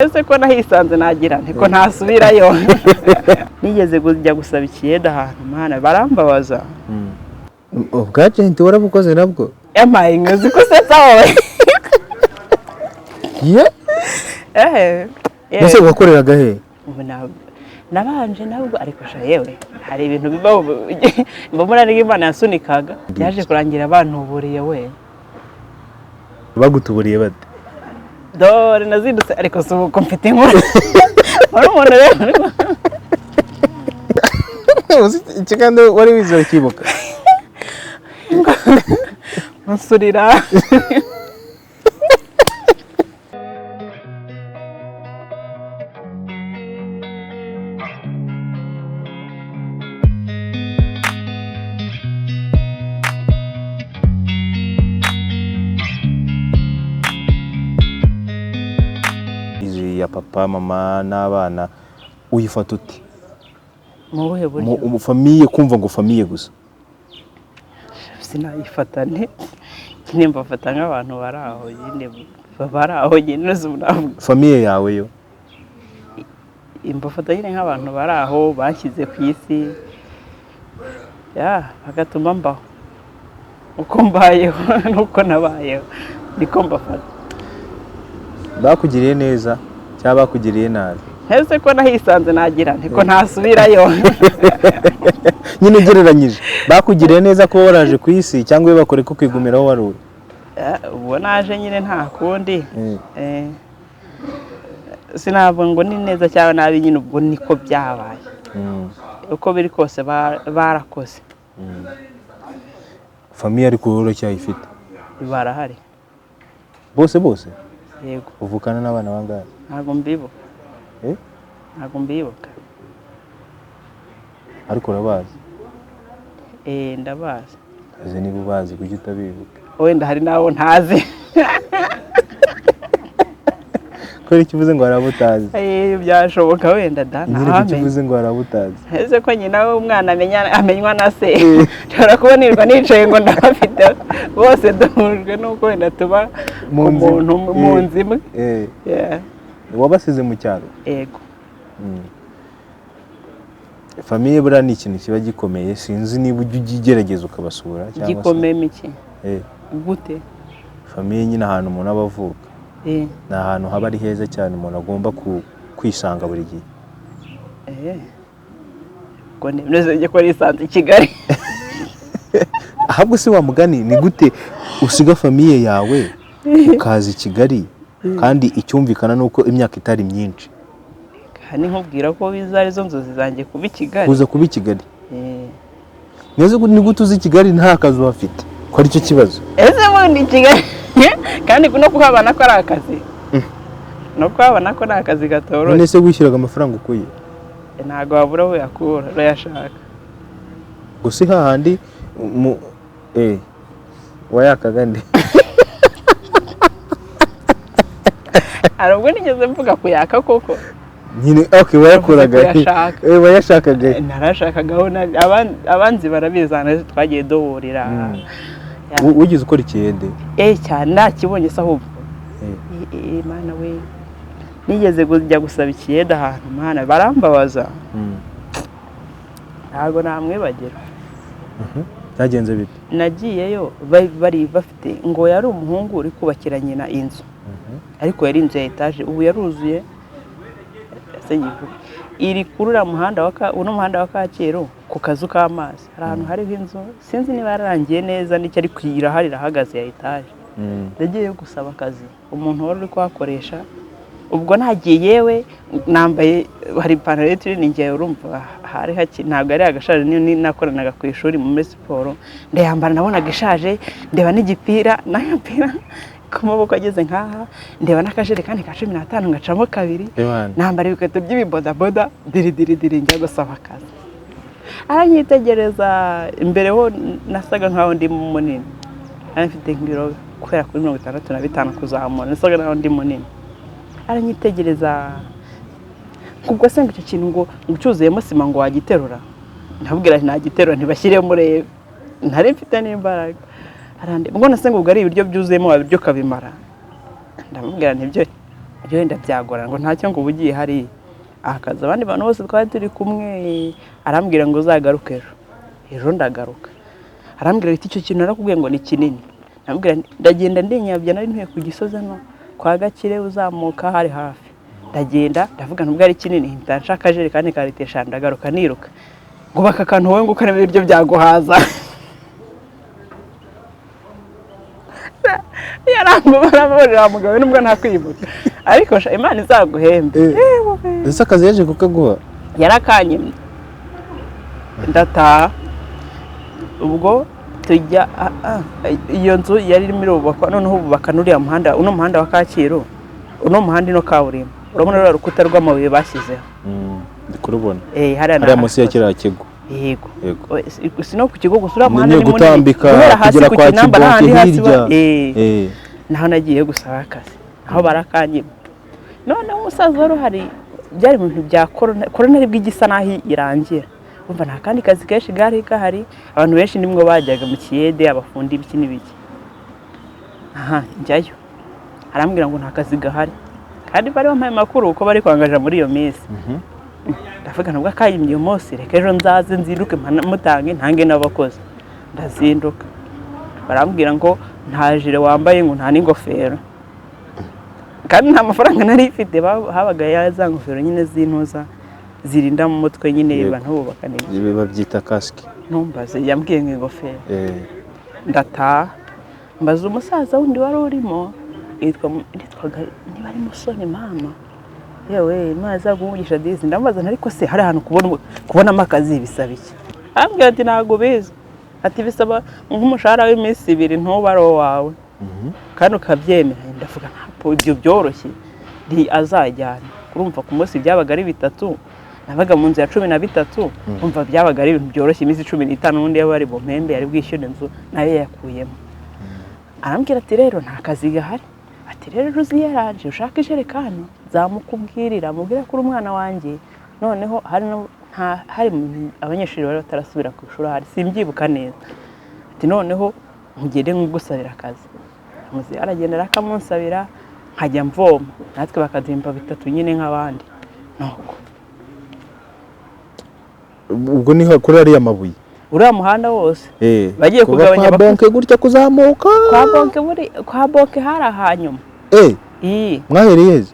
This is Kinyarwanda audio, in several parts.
ese ko nahisanze nagira nti ko ntasubirayo nigeze kujya gusaba ikiyeda ahantu mana barambabaza ubwagenti warabukoze nabwo yampaye inkozi ko setsa wowe ese wakoreraga he ubu nabanje nabwo ariko sha yewe hari ibintu bibaho mbona n'Imana yasunikaga yaje kurangira abantu uburiye we bagutuburiye bate dore nazindutse ariko suko mfite inkuru umuntu rero ikigando wari wizera kibuka musurira ya papa mama n'abana uyifata uti mu buhe buryo mu famiye kumva ngo famiye gusa sinayifatane nimba fata nk'abantu baraho nyine baraho nyine n'uzunavuga famiye yawe yo imbafata nyine nk'abantu baraho bashyize ku isi bagatuma mbaho uko mbayeho nuko nabayeho niko mbafata bakugiriye neza cyangwa bakugiriye nabi ese ko nahisanze nagira nti ko ntasubirayo nyine ugereranyije bakugiriye neza ko waraje ku isi cyangwa bakore ko kwigumiraho wari uri ubu naje nyine nta kundi sinavuga ngo ni neza cyangwa nabi nyine ubwo niko byabaye uko biri kose barakoze famiye ariko wowe uracyayifite barahari bose yego uvukana n'abana bangahe ntago mbibuka ntago mbibuka ariko urabazi ndabazi aze niba ubazi kuki utabibuka wenda hari nawo ntazi kore kivuze ngo arabutazi byashoboka wenda nyine kivuze ngo arabutazi ese ko nyina umwana amenywa na se cyora kubonirwa nicaye ngo ndabafite bose duhujwe nuko wenda tuba umuntu mu nzimwe wabasize mu cyaro yego famiye bura ni ikintu kiba gikomeye sinzi niba ujye ugerageza ukabasura cyangwa se gikomeye iki gute famiye nyine ahantu umuntu aba avuka ni ahantu haba ari heza cyane umuntu agomba kwisanga buri gihe ngo neze ko risanze i Kigali ahubwo se wa mugani ni gute usiga famiye yawe ukaza i Kigali kandi icyumvikana nuko imyaka itari myinshi hani nkubwira ko bizari zo nzozi zanjye kuba i Kigali kuza kuba i Kigali neze ni gute uzi i Kigali nta kazi bafite ko ari cyo kibazo ese mu ni Kigali kandi no kuhabana ko ari akazi no kuhabana ko nta kazi gatoroshye none se wishyuraga amafaranga ukuye ntago wabura aho yakura urayashaka gusa hahandi wayakaga nde arubwo nigeze mvuga kuyaka koko nyine wayakuraga wayashakaga narashakagaho abanzi barabizana twagiye duhurira ugize ukora ikiyede cyane nakibonye se ahubwo mana we nigeze kujya gusaba ikiyede ahantu mana barambabaza ntago namwibagira byagenze bite nagiyeyo bari bafite ngo yari umuhungu uri kubakira nyina inzu ariko yari inzu ya etaje ubu yaruzuye iri kurura muhanda wa Kacyiru ku kazu k'amazi hari ahantu hariho inzu sinzi niba yarangiye neza n'icyo ari kwirahari irahagaze ya etaje ndagiye gusaba akazi umuntu wari uri kuhakoresha ubwo nagiye yewe nambaye hari ipantaro y'itiriningi urumva hari ntabwo ari agashaje nakoranaga ku ishuri muri siporo ndayambara nabonaga ishaje ndeba n'igipira n'agapira ku maboko ageze nkaha ndeba n'akajerekani ka 15 ngacamo kabiri nambara ibikweto by'ibibodaboda diri njya gusaba akazi aranyitegereza imbere ho nasaga nkaho ndi munini afite ngiro kwera kuri 65 kuzamura nasaga nkaho ndi munini aranyitegereza kubwo senga icyo kintu ngo ucuzuyemo sima ngo wagiterura ndabwira nta giterura ntibashyire murebe ntari mfite n'imbaraga arande ngo nasenga ubwo ari ibiryo byuzuyemo wabiryo kabimara ndamubwira ntibyo rero ndabyagora ngo ntacyo ngo ubugiye hari akazi abandi bantu bose twari turi kumwe arambwira ngo uzagaruke ejo ndagaruka arambwira ati icyo kintu narakubwiye ngo ni kinini arambwira ndagenda ndinyabya nari ntuye ku Gisozi no kwa Gakire uzamuka hari hafi ndagenda ndavuga nubwo ari kinini ndanshaka jerekani karitesha ndagaruka niruka ngo bakakantu wowe ngo ukarebe ibiryo byaguhaza yarambura mugabo nubwo nta kwibuka ariko Imana izaguhembe ese akazi yaje kukaguha yarakanyimye ndataha ubwo tujya iyo nzu yari irimo irubakwa noneho ubaka n'uriya muhanda uno muhanda wa Kacyiru uno muhanda ino kaburimbo urabona rero urukuta rw'amabuye bashyizeho ndikurubona hariya munsi ya kiriya kigo yego sino ku kigo gusa uriya muhanda ni gutambika kugera kwa Kibonke hirya naho nagiye gusaba akazi aho barakanyima noneho umusaza wari uhari byari mu bintu bya korona aribwo igisa naho irangira umva nta kandi kazi kenshi gari gahari abantu benshi nimwe bajyaga mu kiyede abafundi ibiki n'ibiki njyayo arambwira ngo nta kazi gahari kandi bari bampaye makuru uko bari kwangaja muri iyo minsi ndavuga nubwo akayimye uyu munsi reka ejo nzaze nzinduke mutange ntange n'abakozi ndazinduka barambwira ngo nta jire wambaye ngo nta n'ingofero kandi nta mafaranga nari ifite habaga ya ngofero nyine z'intuza zirinda mu mutwe nyine abantu bubaka neza babyita kasike numbaze yambwiye ngo ingofero ndataha mbaza umusaza wundi wari urimo yitwaga niba ari Musoni mama yewe maza guhugisha dizi ndambaza ariko se hari ahantu kubona akazi bisaba iki ambwira ati ntago biza ati bisaba nk'umushahara w'iminsi 2 ntubaro wawe kandi ukabyemera ndavuga ntabwo ibyo byoroshye azajyana urumva ku munsi byabaga ari 3 nabaga mu nzu ya 13 umva byabaga ari ibintu byoroshye iminsi 15 n'undi yabari bompembe yari bwishyura inzu nayo yakuyemo arambwira ati rero nta kazi gahari ati rero uziyaraje ushaka ijerekano zamukubwirira mubwira ko umwana wanjye noneho hari abanyeshuri bari batarasubira ku ishuri hari simbyibuka neza ati noneho nkugere ngusabira akazi muzi aragendera akamunsabira nkajya mvoma natwe bakadimba 3 nyine nk'abandi nuko ubwo niho kuri ari amabuye uriya muhanda wose bagiye kugabanya kwa Bonke gutya kuzamuka kwa Bonke hari ahanyuma mwahereye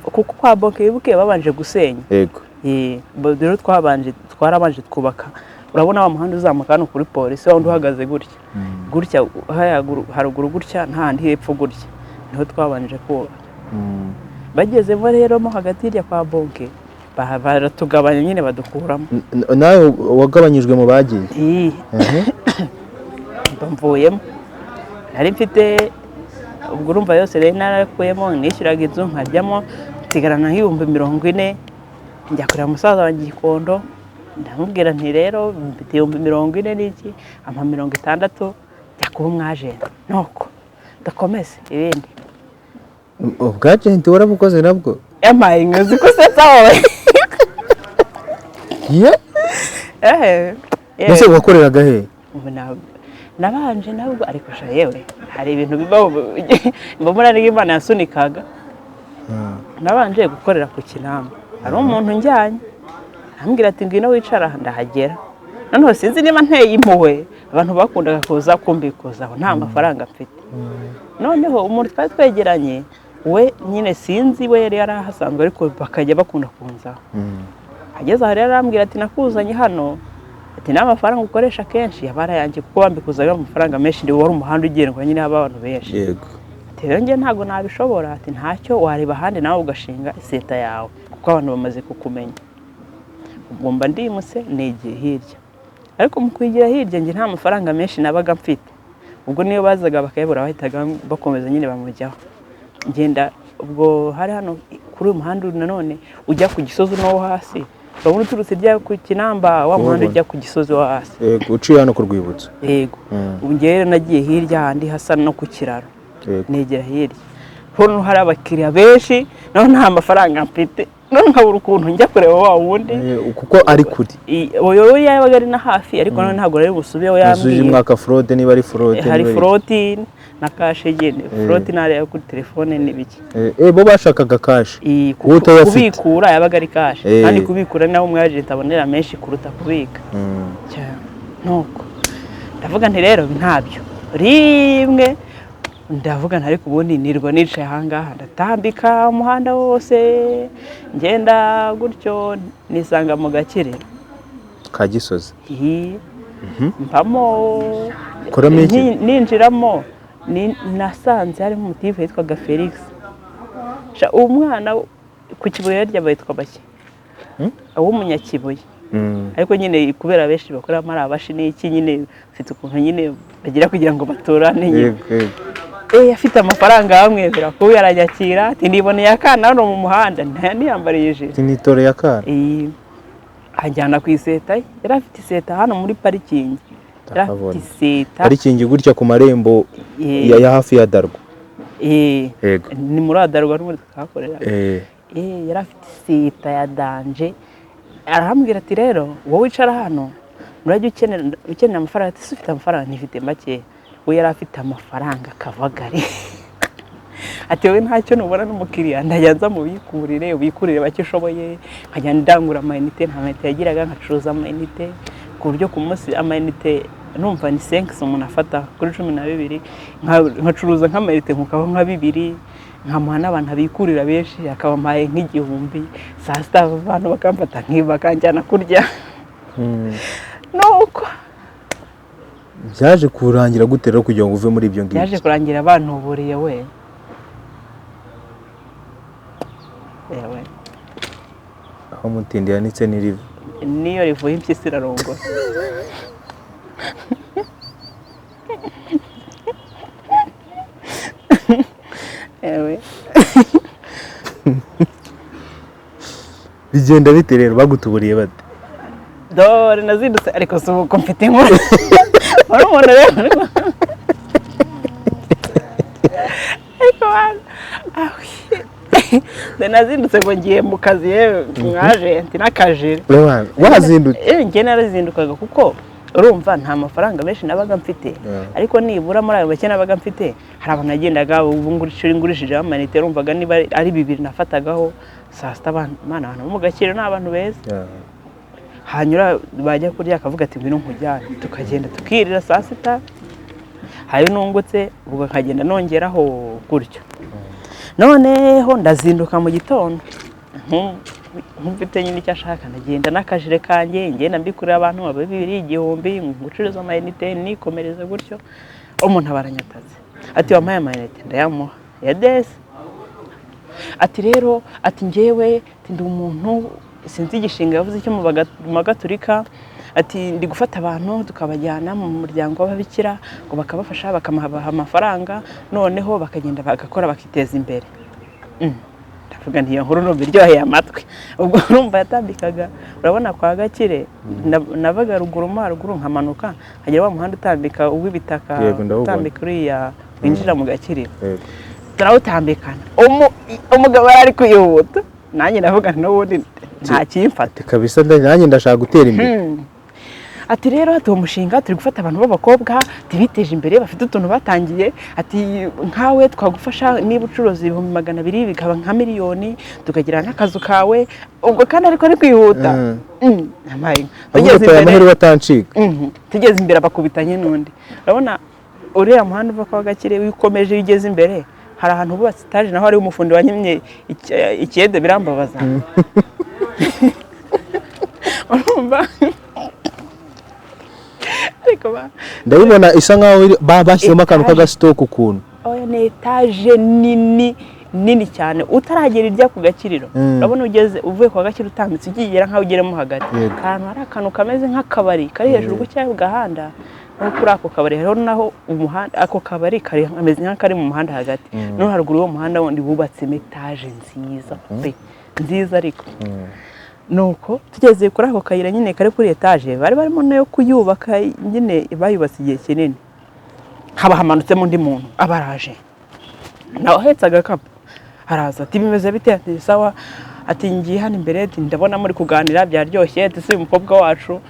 kuko kwa Bonke yibuke babanje gusenya yego rero twarabanje twubaka urabona wa muhanda uzamuka hano kuri polisi wundi uhagaze gutya haruguru gutya ntahandi hepfo gutya niho twabanje kubaka bagezemo rero mo hagati hirya kwa Bonke baratugabanya nyine badukuramo nawe wagabanyijwe mu bagiye mvuyemo nari mfite ubwo urumva yose rero narakuyemo nishyuraga inzu nkajyamo nsigarana nk'ibihumbi 40 njya kureba umusaza wanjye Gikondo ndamubwira nti rero mfite 40 n'iki ama 60 njya kuba umwajenti nuko ndakomeze ibindi ubwajenti warabukoze nabwo yamaye nzi ko setsa wowe ese wakoreraga he nabanje nabwo ariko sha yewe hari ibintu bibaho mbona n'Imana yasunikaga nabanje gukorera ku Kinamba hari umuntu njyanye ambwira ati ngwino wicara ndahagera noneho sinzi niba nteye impuhwe abantu bakundaga kuza kumbikuzaho nta mafaranga mfite noneho umuntu twari twegeranye we nyine sinzi we yari yarahasanzwe ariko bakajya bakunda kunzaho ageze aho rero arambwira ati nakuzanye hano ati nta mafaranga ukoresha kenshi yabara yanjye kuko bambikuzaga amafaranga menshi ndi wari umuhanda ugendwa nyine abantu benshi yego ati rero njye ntago nabishobora ati ntacyo wareba ahandi nawe ugashinga iseta yawe kuko abantu bamaze kukumenya ubwo mba ndimuse negeye hirya ariko mu kwigira hirya njye nta mafaranga menshi nabaga mfite ubwo niyo bazaga bakayabura bahitaga bakomeza nyine bamujyaho ngenda ubwo hari hano kuri uyu muhanda nanone ujya ku Gisozi no hasi urabona uturutse rya ku Kinamba wa muhanda ujya ku Gisozi wo hasi yego uciye hano ku Rwibutso yego ngere nagiye hirya handi hasa no ku kiraro negera hirya hano hari abakiriya benshi naho nta mafaranga mfite none nkabura ukuntu njya kureba wa wundi kuko ari kuri oyo yabaga ari na hafi ariko none ntago rari busubiyeho yambwiye uyu mwaka fraude niba ari fraude hari fraude na kashe nyine froti nari yo kuri telefone n'ibiki bo bashakaga kashe kubikura yabaga ari kashe kandi kubikura naho umwagent abonera menshi kuruta kubika nuko ndavuga nti rero ntabyo rimwe ndavuga ntari kubundi nirwa nicaye ahangaha ndatambika umuhanda wose ngenda gutyo nisanga mu Gakire ka Gisozi mpamo ninjiramo nasanze harimo umutipe yitwaga Felix umwana ku Kibuye yarya bayitwa bake w'umunyakibuye ariko nyine kubera benshi bakora mari abashi n'iki nyine ufite ukuntu nyine bagira kugira ngo baturane nyine afite amafaranga bamwemera kuko yaranyakira ati ndiboneye akana hano mu muhanda ntiyambariye ijire tinitore yakana ajyana ku iseta yari afite iseta hano muri parikingi parikingi gutya ku marembo ya hafi ya Darwa ni muri Darwa n'ubundi twakorera yari afite iseta ya danje arahambwira ati rero wowe wicara hano murajya ukenera amafaranga ati ufite amafaranga ntifite make we yari afite amafaranga kavagari ati wowe ntacyo nubona n'umukiriya ndayanza mu bikurire bake ushoboye nkajya ndangura amayinite nta mayinite yagiraga nkacuruza amayinite ku buryo ku munsi amayinite numva ni 5 umuntu afata kuri 12 nkacuruza nk'amayinite nkukaho nka 2 nkamuha n'abantu abikurira benshi akabamaye nk'igihumbi saa sita abantu bakamfata bakanjyana kurya nuko byaje kurangira gute rero kugira ngo uve muri ibyo ngibyo byaje kurangira abantu buriye we aho mutindi yanitse n'irive niyo rivuye impyisi irarongora bigenda bite rero bagutuburiye bate dore nazindutse ariko suko mfite inkuru umuntu rero nazindutse ngo ngiye mu kazi yewe mwajenti n'akajire wazindutse njye narazindukaga kuko urumva nta mafaranga menshi nabaga mfite ariko nibura muri ayo bake nabaga mfite hari abantu nagendaga ubu ngurishije amanite urumvaga niba ari 2 nafatagaho saa sita abantu bo mu Gakire n'abantu beza hanyura bajya kurya akavuga ati ngwino nkujyane tukagenda tukirira saa sita hayo nungutse ubwo nkagenda nongeraho gutyo noneho ndazinduka mu gitondo mfite nyine icyo ashaka ndagenda n'akajire kanjye ngenda mbikurira abantu 2 igihumbi ngucuruza amayinite nikomereza gutyo umuntu abaranyataze ati wampaye amayinite ndayamuha ya desi ati rero ati njyewe ndi umuntu sinzi igishinga yavuze cyo mu Gaturika ati ndi gufata abantu tukabajyana mu muryango w'ababikira ngo bakabafasha bakamuha amafaranga noneho bakagenda bagakora bakiteza imbere ndavuga nti iyo nkuru no biryoheye amatwi ubwo urumva yatambikaga urabona kwa Gakire nabaga ruguru nkamanuka hagera wa muhanda utambika uw'ibitaka utambika uriya winjira mu Gakire turawutambikana umugabo ari kuyihuta nanjye ndavuga n'ubundi nta kimfata kabisa nanjye ndashaka gutera imbere ati rero ati umushinga turi gufata abantu b'abakobwa tibiteje imbere bafite utuntu batangiye ati nkawe twagufasha niba ucuruza 200,000 bikaba nka miliyoni tukagira n'akazu kawe ubwo kandi ariko ari kwihuta amahirwe atancika tugeze imbere bakubitanye n'undi urabona uriya muhanda uva kwa Gakire wikomeje ugeze imbere hari ahantu bubatse etaje naho ari umufundi wanyimye ikiyede birambabaza urumva ndabibona isa nkaho bashyiramo akantu k'agasitoke ukuntu oya ni etaje nini cyane utaragera irya ku Gakiriro urabona ugeze uvuye kwa Gakire utambitse ugiyera nkaho ugeremo hagati ahantu hari akantu kameze nk'akabari kari hejuru gucyayo gahanda no kuri ako kabari rero naho umuhanda ako kabari kari ameze nk'akari mu muhanda hagati no haruguru y'uwo muhanda wundi bubatse etaje nziza ariko nuko tugeze kuri ako kayira nyine kare kuri etaje bari barimo nayo kuyubaka nyine bayubatse igihe kinini haba hamanutsemo undi muntu abaraje nawe ahetse agakapu araza ati bimeze bite ati sawa ati ngiye hano imbere ndabona muri kuganira byaryoshye ati si umukobwa wacu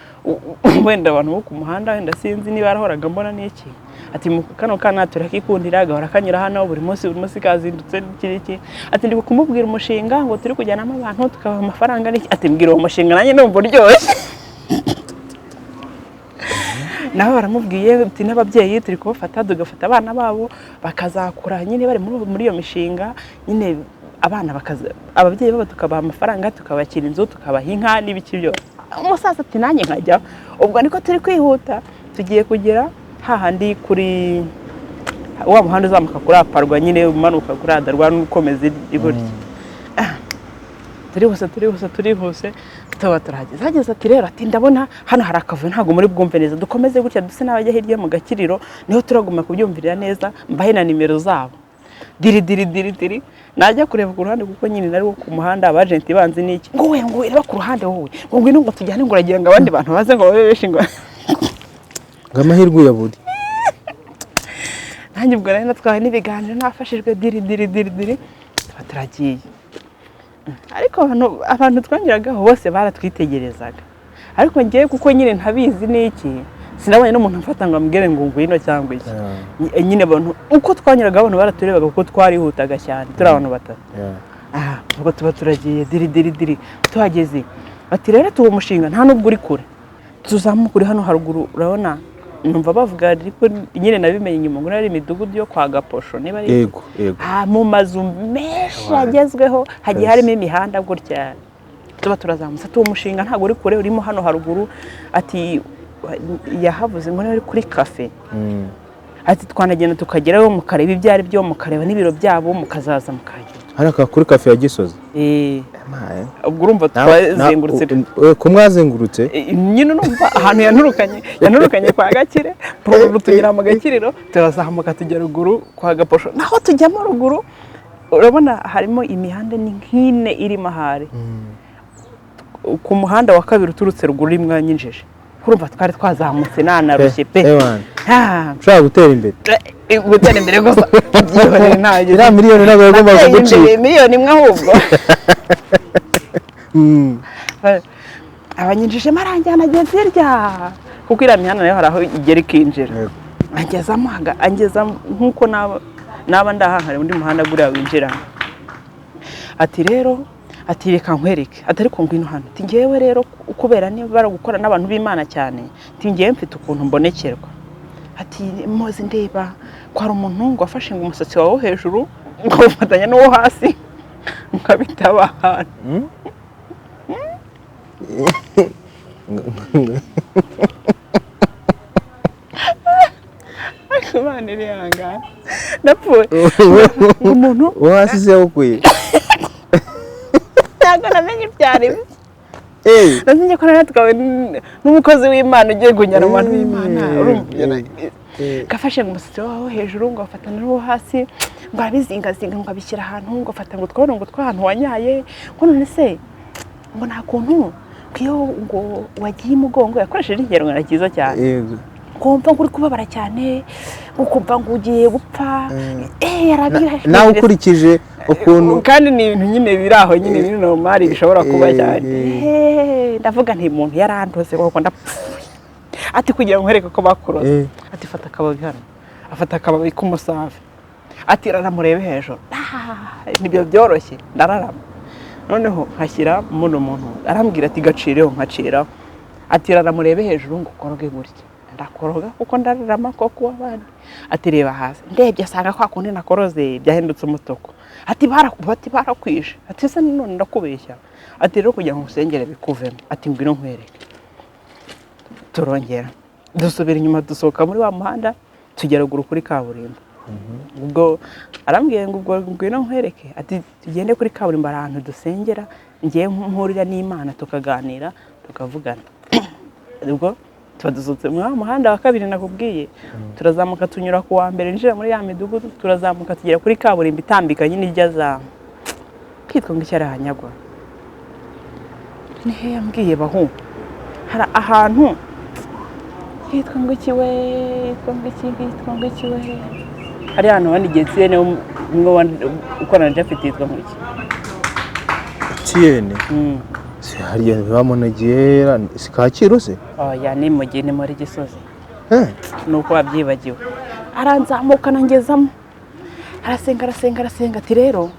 wenda abantu bo ku muhanda wenda sinzi niba arahoraga mbona n'iki ati kano kana turakikundira gahora kanyura hano buri munsi kazindutse n'iki ati ndi kumubwira umushinga ngo turi kujyanamo abantu tukabaha amafaranga n'iki ati mbwira uwo mushinga nanjye numva uryoshye nabo baramubwiye ati n'ababyeyi turi kubafata tugafata abana babo bakazakura nyine bari muri iyo mishinga nyine abana ababyeyi babo tukabaha amafaranga tukabakira inzu tukabaha inka n'ibiki byose umusaza ati nanjye nkajya ubwo niko turi kwihuta tugiye kugera hahandi kuri wa muhanda uzamuka kuri aparwa nyine umanuka kuri adarwa n'ukomeza iburyo turihuse tuba turahageze hageze ati rero ati ndabona hano hari akavuyo ntabwo muri bwumve neza dukomeze gutya duse n'abajya hirya mu Gakiriro niho turaguma kubyumvirira neza mbahe na nimero zabo diri najya kureba ku ruhande kuko nyine nari ku muhanda abagenti banzi n'iki ngo reba ku ruhande wowe ngo ngwino ngo tujyane ngo uragira ngo abandi bantu baze ngo babe benshi ngo amahirwe ya buri nanjye ubwo nari natwaye n'ibiganiro nafashijwe diri tuba turagiye ariko abantu twanyuragaho bose baratwitegerezaga ariko ngiye kuko nyine ntabizi n'iki sinabonye n'umuntu amfata ngo ambwire ngo ngwino cyangwa iki nyine abantu uko twanyuraga abantu baraturebaga kuko twarihutaga cyane turi abantu batatu ubwo tuba turagiye diri tuhageze bati rero tuwo mushinga nta nubwo uri kure tuzamukuri hano haruguru urabona numva bavuga ariko nyine nabimenye inyuma ngo ari imidugudu yo kwa Gaposho niba ari yego mu mazu menshi agezweho hagiye harimo imihanda gutya tuba turazamutse tuwo mushinga ntabwo uri kure urimo hano haruguru ati yahavuze ngo ari kuri cafe ati twanagenda tukageraho mukareba ibyari byo mukareba n'ibiro byabo mukazaza mukagera haraka kuri cafe ya Gisozi ubwo urumva twazengurutse kumwazengurutse nyine numva ahantu yanurukanye kwa Gakire tugera mu Gakiriro turazamuka tujya ruguru kwa Gaposho naho tujyamo ruguru urabona harimo imihanda ni nk'ine irimo ahari ku muhanda wa kabiri uturutse ruguru rimwe nyinjije urumva twari twazamutse nanarushye pe ushaka gutera imbere gusa iriya miliyoni ntabwo yagomba kugucika miliyoni imwe ahubwo abanyinjije maranjyana ageze hirya kuko iriya mihanda nayo hari aho igera ikinjira angeza nk'uko naba ndahankare undi muhanda guriya winjiramo ati rero ati reka nkwereke atari ko ngwino hano ati ngewe rero kubera niba baragukora n'abantu b'Imana cyane ati ngewe mfite ukuntu mbonekerwa ati mozi ndeba ko hari umuntu ngo afashe ngo umusatsi wawe hejuru ngo ufatanya n'uwo hasi nkabitaba ahantu akubanire yanga napfuye umuntu uwo hasi se ukuye ntabwo namenye ibyari namenye ko natwawe n'umukozi w'Imana ugiye gunyara mu bantu b'Imana gafashe ngo umusatsi wawe hejuru ngo afatane n'uwo hasi ngo abizingazinga ngo abishyira ahantu ngo afata ngo twabone ngo twahantu wanyaye ngo none se ngo nta kuntu iyo ngo wagiye umugongo yakoresheje ikinyarwanda cyiza cyane kumva ngo uri kubabara cyane ukumva ngo ugiye gupfa nawe ukurikije ukuntu kandi ni ibintu nyine biri aho nyine biri normal bishobora kuba cyane ndavuga nti umuntu yarandose kuko ndapfuye ati kugira ngo nkwereke ko bakuroze ati fata akababi hano afata akababi k'umusave ati raramurebe hejuru nibyo byoroshye ndararama noneho nkashyira muno muntu arambwira ati gacireho nkaciraho ati raramurebe hejuru ngo ukoroge gutya ndakoroga kuko ndararama koko abandi ati reba hasi ndebye asanga kwa kundi nakoroze byahindutse umutuku ati barakwishe ati se none ndakubeshya ati rero kugira ngo usengere bikuvemo ati ngwino nkwereke turongera dusubira inyuma dusohoka muri wa muhanda tugera ruguru kuri kaburimbo ubwo arambwiye ngo ubwo ngwino nkwereke ati tugende kuri kaburimbo ahantu dusengera ngiye mpurira n'Imana tukaganira tukavugana ubwo twadusutse mu muhanda wa kabiri nakubwiye turazamuka tunyura ku wa mbere njira muri ya midugudu turazamuka tugera kuri kaburimbo itambika nyine ijya za kitwa ngo cyarahanyagwa ni he yambwiye bahu hari ahantu kitwa ngo kiwe hari ahantu wanigetse ne ngo ukora na Japhet yitwa ngo iki Tiene hariya bamunagiye Kacyiru se ya ni muri Gisozi nuko wabyibagiwe aranzamuka nangezamo, arasenga ati rero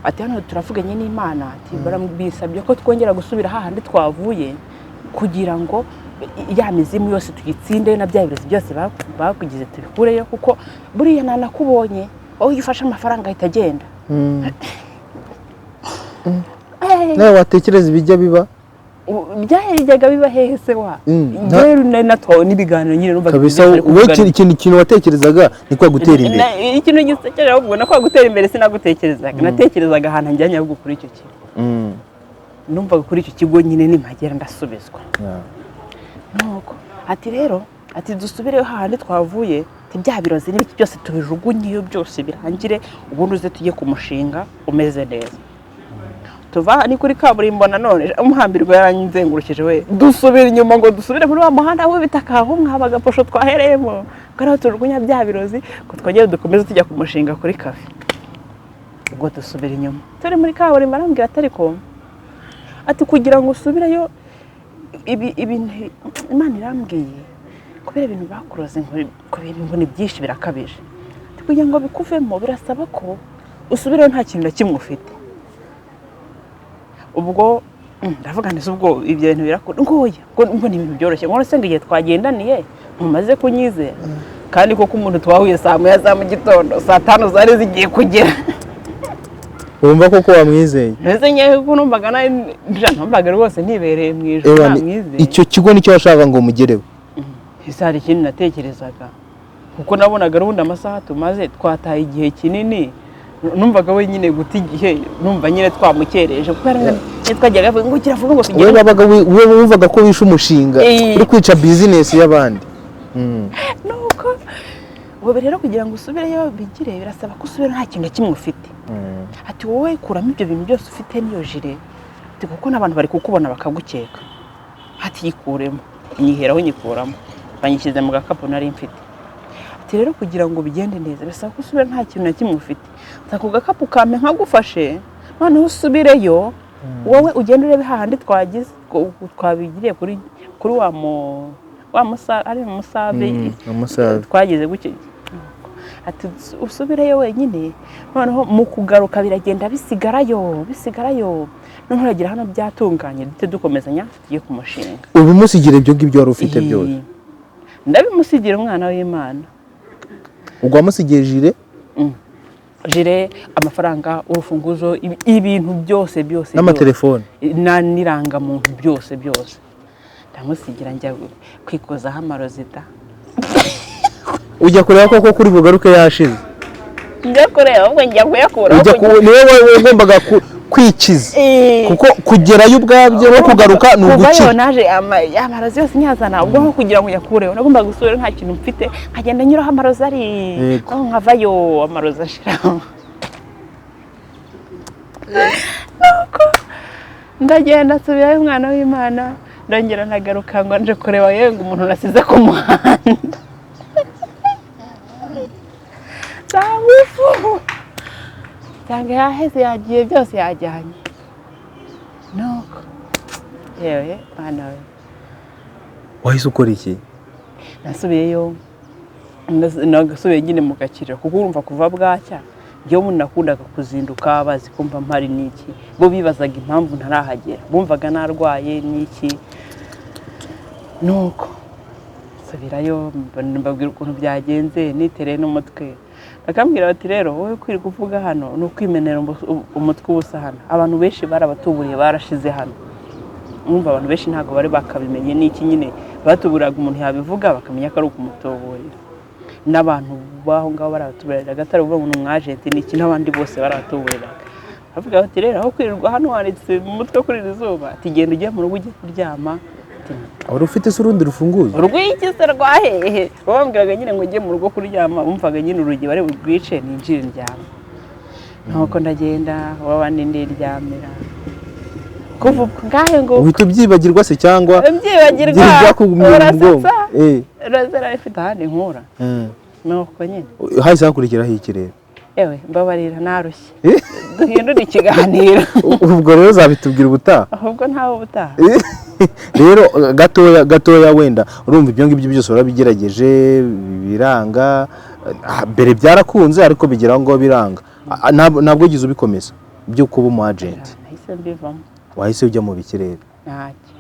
ati hano turavuganye n'Imana, ati barambisabye ko twongera gusubira hahandi twavuye kugira ngo ya mizimu yose tugitsinde na bya birozi byose bakugize tubikureyo, kuko buriya nanakubonye wowe iyo ufashe amafaranga ahita agenda. nawe watekereza ibijya biba byajyaga biba hehe se wa rero natwawe n'ibiganiro nyine numva kabisa. wowe ikintu watekerezaga ni kwa gutera imbere. ikintu gisekeje ahubwo no kwa gutera imbere sinagutekerezaga, natekerezaga ahantu njyanye ahubwo kuri icyo kintu. Numvaga kuri icyo kigo nyine nimagera ndasubizwa. Nuko ati rero ati dusubire hahandi twavuye, ati bya birozi n'ibiki byose tubijugunyeyo byose birangire, ubundi uze tujye ku mushinga umeze neza. Tuva ni kuri kaburimbo nanone umuhambirwa yaranyizengurukije we, dusubira inyuma ngo dusubire muri wa muhanda w'ibitaka aho mwabaga posho twahereyemo, kandi tujugunya bya birozi ko twagera dukomeze tujya ku mushinga kuri kafe. Ubwo dusubira inyuma turi muri kaburimbo, arambwira ati ariko ati kugira ngo usubireyo ibintu Imana irambwiye kubera ibintu bakuroze ku bintu ni byinshi birakabije, kugira ngo bikuvemo birasaba ko usubireyo nta kintu na kimwe ufite. Ubwo ndavuga neza ubwo ibyo bintu birakora ngo ni ibintu byoroshye, ngo se ngiye twagendaniye mumaze kunyizera, kandi koko umuntu twahuye saa moya za mu gitondo saa 5 zari zigiye kugera. Wumva koko wamwizeye? Neze nyewe ko numvaga rwose nibereye mu ijoro namwizeye. Icyo kigo nicyo washaka ngo mugerewe? Isari kintu natekerezaga, kuko nabonaga rundi amasaha tumaze twataye igihe kinini, numvaga we nyine guta igihe, numva nyine twamukereje kuko twajyaga ngo kiravuga ngo tugere. Wowe wumvaga ko wishe umushinga uri kwica business y'abandi. Nuko wowe rero kugira ngo usubireyo bigire birasaba ko usubira nta kintu kimwe ufite. Ati wowe kuramo ibyo bintu byose ufite niyo jire, ati kuko n'abantu bari kukubona bakagukeka. Ati yikuremo, nyiheraho nyikuramo, banyishyize mu gakapu nari mfite. Ati rero kugira ngo bigende neza bisaba ko usubira nta kintu na kimwe ufite. Ako gakapu kame nkagufashe, noneho usubireyo wowe ugenda urebe hahandi twagize twabigiriye kuri wa musave twagize guke. Ati usubireyo wenyine, noneho mu kugaruka biragenda bisigarayo, noneho uragira hano byatunganye dute dukomezanya tugiye ku mushinga. Ubu musigire ibyo ngibyo wari ufite byose? Ndabimusigira umwana w'Imana. Ubwo wamusigiye jire amafaranga, urufunguzo, ibintu byose n'amatelefone n'irangamuntu byose ndamusigira njya kwikozaho amarozida. Ujya kureba koko kuri bugaruke yashize? Njya kureba ahubwo njya kuyakura. Niwe wagombaga kwikiza, kuko kugerayo ubwabyo no kugaruka ni ugukira. Kuvayo naje amarozi yose nyazana, ubwo nko kugira ngo yakureho nagombaga gusubira nta kintu mfite, nkagenda nyuraho amarozi ari nkavayo amarozi ashiraho. Nuko ndagenda nsubirayo umwana w'Imana, ndongera ntagaruka ngo nje kureba yenga umuntu nasize ku muhanda. Samufu cyangwa yaheze yagiye byose yajyanye. Nuko yewe bana we wahise ukora iki? Nasubiyeyo, nagasubiye nyine mu gakiriro, kuko urumva kuva bwacya byo umuntu nakundaga kuzinduka bazi kumva mpari n'iki, bo bibazaga impamvu ntarahagera, bumvaga narwaye n'iki. Nuko subirayo mbabwira ukuntu byagenze, nitereye n'umutwe. Bakambwira bati rero wowe kwiri kuvuga hano no kwimenera umutwe ubusa hano, abantu benshi barabatuburiye barashize hano. Umva abantu benshi ntago bari bakabimenye n'iki, nyine batuburaga umuntu yabivuga bakamenya ko ari ukumutoborera. N'abantu baho ngaho baratuburira gatari uvuga ngo umwagenti n'iki, n'abandi bose baratuburira. Bavuga bati rero aho kwirirwa hano wanditse mu mutwe kuri izuba, ati genda ujye mu rugo ujye kuryama. Wari ufite se urundi rufunguzo? Urw'ikise rwahehe, bambwiraga nyine ngo njye mu rugo kuryama, bumvaga nyine urugi bari bwice ninjire ndyama. Nuko ndagenda wabandi ndiryamira. Kuva ngahe ngo uhita ubyibagirwa se cyangwa byibagirwa urasatsa razera ifite ahandi nkura. Nuko nyine hahise hakurikiraho iki rero? Ewe mbabarira narushye, duhindura ikiganiro. Ubwo rero uzabitubwira ubutaha? Ahubwo ntawe ubutaha. Rero gatoya wenda urumva ibyo ngibyo byose urabigerageje biranga, mbere byarakunze ariko bigeraho ngo biranga. Ntabwo ugize ubikomeza byo kuba umu agent? Nahise mbivamo. Wahise ujya mu bikirere? Ntacyo.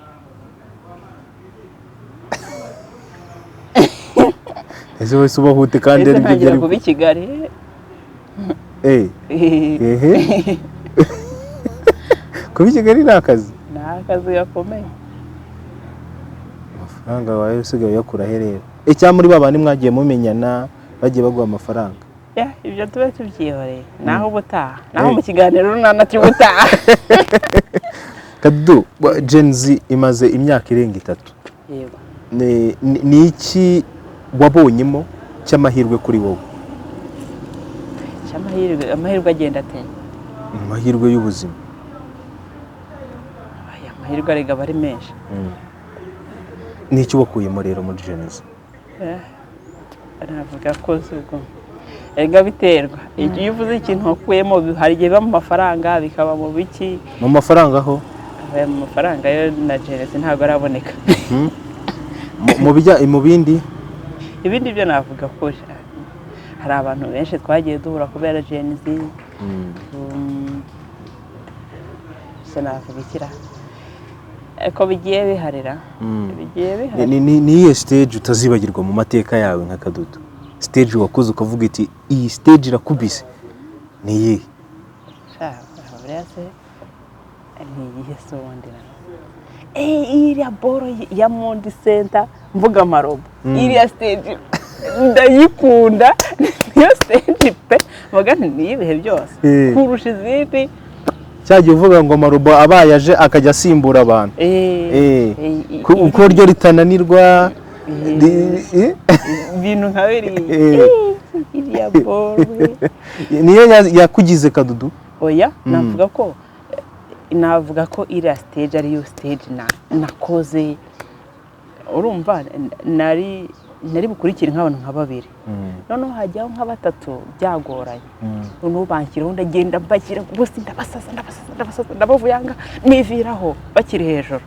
Ese wese ubahute kandi ari byo byari kuba i Kigali. Kuba i Kigali ni akazi? Ni akazi gakomeye. Amafaranga wawe usigaye uyakura herera? Icya muri babandi mwagiye mumenyana bagiye baguha amafaranga? Ibyo tube tubyihoreye naho ubutaha, naho mu kiganiro runana cy'ubutaha. Kadudu, Gen Z imaze imyaka irenga 3. Yego. Ni iki wabonyemo cy'amahirwe kuri wowe? Amahirwe agenda ate? Amahirwe y'ubuzima. Amahirwe arega bari menshi. Ni iki wakuyemo rero muri Gen Z? Navuga ko ubwo erega biterwa. Iyo uvuze ikintu wakuyemo hari igihe biba mu mafaranga bikaba mu biki. Mu mafaranga ho? Mu mafaranga yo na Gen Z ntabwo araboneka. Mu bindi? Ibindi byo navuga ko hari abantu benshi twagiye duhura kubera Gen Z. Navuga ikira ko bigiye biharira. Ni iyihe stage utazibagirwa mu mateka yawe nka Kadudu? Stage wakoze ukavuga iti iyi stage irakubise ni iyihe? Iriya boro ya Mondi Center mvuga amarobo. Iriya stage ndayikunda. Niyo stage pe mvuga ni ibihe byose kurusha izindi. Cyagiye uvuga ngo amarobo abayaje akajya asimbura abantu. Uko ryo ritananirwa ibintu nka biriya. Iriya boro niyo yakugize Kadudu? Oya, navuga ko iriya stage ariyo stage nakoze. Urumva nari bukurikira nk'abantu nka 2. Noneho hajyaho nka 3 byagoranye. Noneho bankiraho ndagenda mbakira bose ndabasaza ndabavuyanga niviraho bakiri hejuru.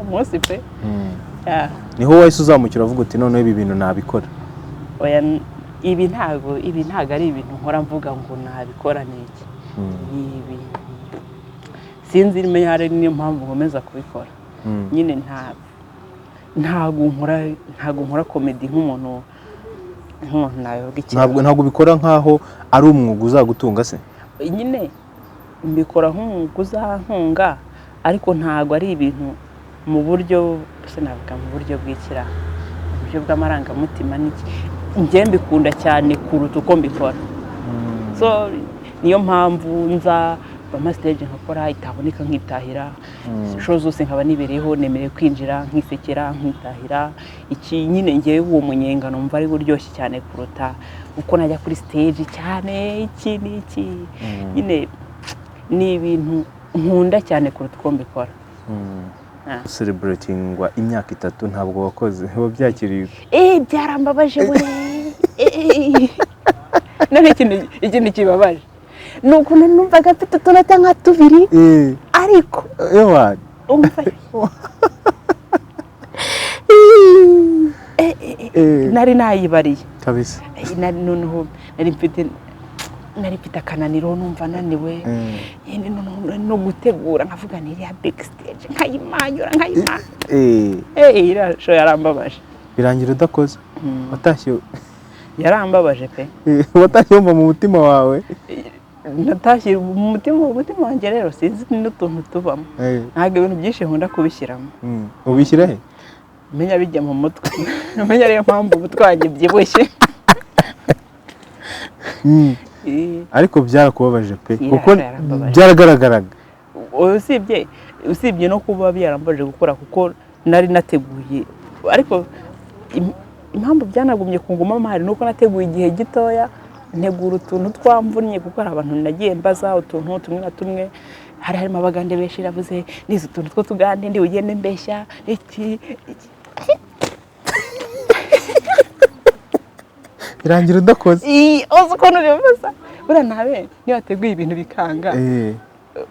Umunsi pe. Niho wahise uzamukira uvuga uti noneho ibi bintu nabikora? Oya, ibi ntago ari ibintu nkora mvuga ngo nabikora niki. Ibi sinzi nimenya hari niyo mpamvu nkomeza kubikora. Nyine ntago nkora comedy nk'umuntu nayoga iki. Ntabwo bikora nkaho ari umwuga uzagutunga se? Nyine mbikora nk'umwuga uzantunga ariko ntago ari ibintu mu buryo navuga mu buryo bw'ikira, mu buryo bw'amarangamutima niki. Njye mbikunda cyane kuruta uko mbikora. So niyo mpamvu nza bama stage nkakora itaboneka nkitahira. Show zose nkaba nibereyeho nemereye kwinjira nkisekera nkitahira. Iki nyine ngiye uwo munyenga numva ari buryoshye cyane kuruta uko najya kuri stage cyane iki niki. Nyine ni ibintu nkunda cyane kuruta uko mbikora. Celebrating imyaka 3 ntabwo wakoze wabyakiriye? Byarambabaje we. None ikintu kibabaje nuko numvaga mfite utunota nka 2 ariko umva nari nayibariye kabisa. Noneho nari mfite akananiro numva naniwe. No gutegura nkavuga ni ya big stage nkayimanyura. Iriya show yarambabaje. Birangira udakoze? Watashye? Yarambabaje pe. Watashye wumva mu mutima wawe? Natashye mu mutima wanjye rero sinzi n'utuntu tubamo. Ntabwo ibintu byinshi nkunda kubishyiramo. Ubishyira he? Menya bijya mu mutwe. Menya ariyo mpamvu umutwe wanjye byibushye. Ariko byarakubabaje pe kuko byaragaragaraga. Usibye no kuba byarambaje gukora kuko nari nateguye, ariko impamvu byanagumye kungumamo hari nuko nateguye igihe gitoya ntegura utuntu twamvunnye kuko hari abantu nagiye mbaza utuntu tumwe na tumwe. Hari harimo abagande benshi ravuze nizo utuntu two tugande ndi ugende mbeshya iki. Birangira udakoze? Uko nubivuza bura nabe niyo wateguye ibintu bikanga.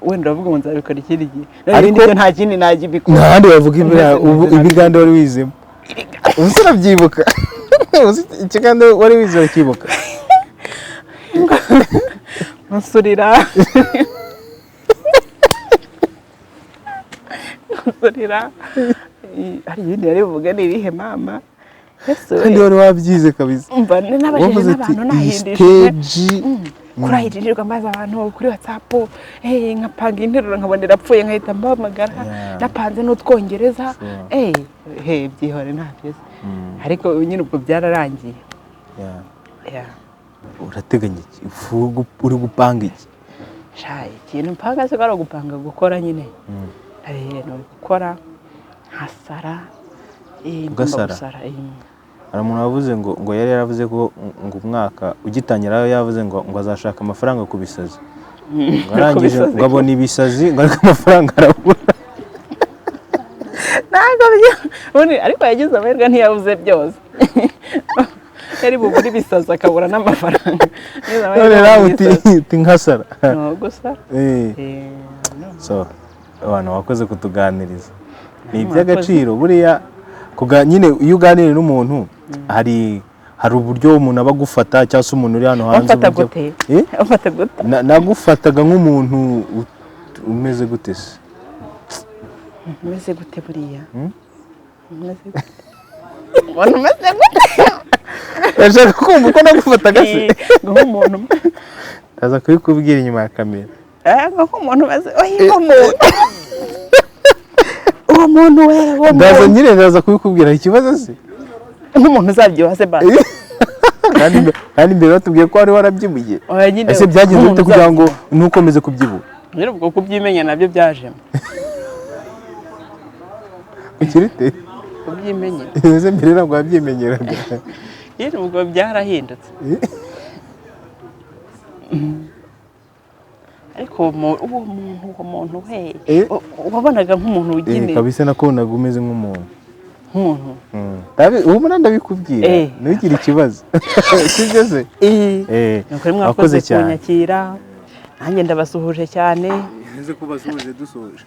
Wenda bavuga ngo nzabikora ikindi gihe. Ariko nta kindi najibikora. Ntahandi bavuga ibigande wari wizemo. Ubusura byibuka. ikiganiro wari wize urakibuka? nkusurira hari ibindi yari buvuge ni ibihe mama kandi wari wabyize kabisa. umva n'abajije n'abantu nahindishije kurahiririrwa maze abantu kuri WhatsApp nkapanga interuro nkabona irapfuye nkahita mbahamagara napanze n'utwongereza byihore nta byiza ariko nyine ubwo byararangiye. urateganya iki? uri gupanga iki? ikintu mpanga se ari gupanga gukora nyine hari ibintu gukora nkasara ugasara. hari umuntu wavuze ngo yari yaravuze ko ngo umwaka ugitangira yavuze ngo azashaka amafaranga ku bisazi, ngo arangije ngo abona ibisazi ngo ariko amafaranga arabura. ariko yagize amahirwe ntiyabuze byose yari bubure ibisazi akabura n'amafaranga. none nawe uti nkasara gusara. so abantu wakoze kutuganiriza ni iby'agaciro buriya nyine iyo uganira n'umuntu hari uburyo umuntu aba agufata cyangwa se umuntu uri hano hanze nagufataga nk'umuntu umeze gute se? umeze gute buriya? umeze gute? umeze gute? ndashaka kumva uko nagufataga se nk'umuntu ndaza kubikubwira inyuma ya kamera. nk'umuntu umeze uwo muntu ndaza kubikubwira ikibazo se nk'umuntu uzabyibuha se basi kandi mbere batubwiye ko wari warabyibuye. ese byagenze bite kugira ngo ntukomeze kubyibuha? rero ubwo kubyimenya nabyo byajemo ukirite kubyimenya ese mbere ntabwo wabyimenyeraga? rero ubwo byarahindutse ariko uwo muntu wabonaga nk'umuntu ugineye kabisa nakubonaga umeze nk'umuntu ubu ndabikubwira ntugire ikibazo sibyo se? nukuri mwakoze kunyakira nanjye ndabasuhuje cyane. neze ko basuhuje dusoje.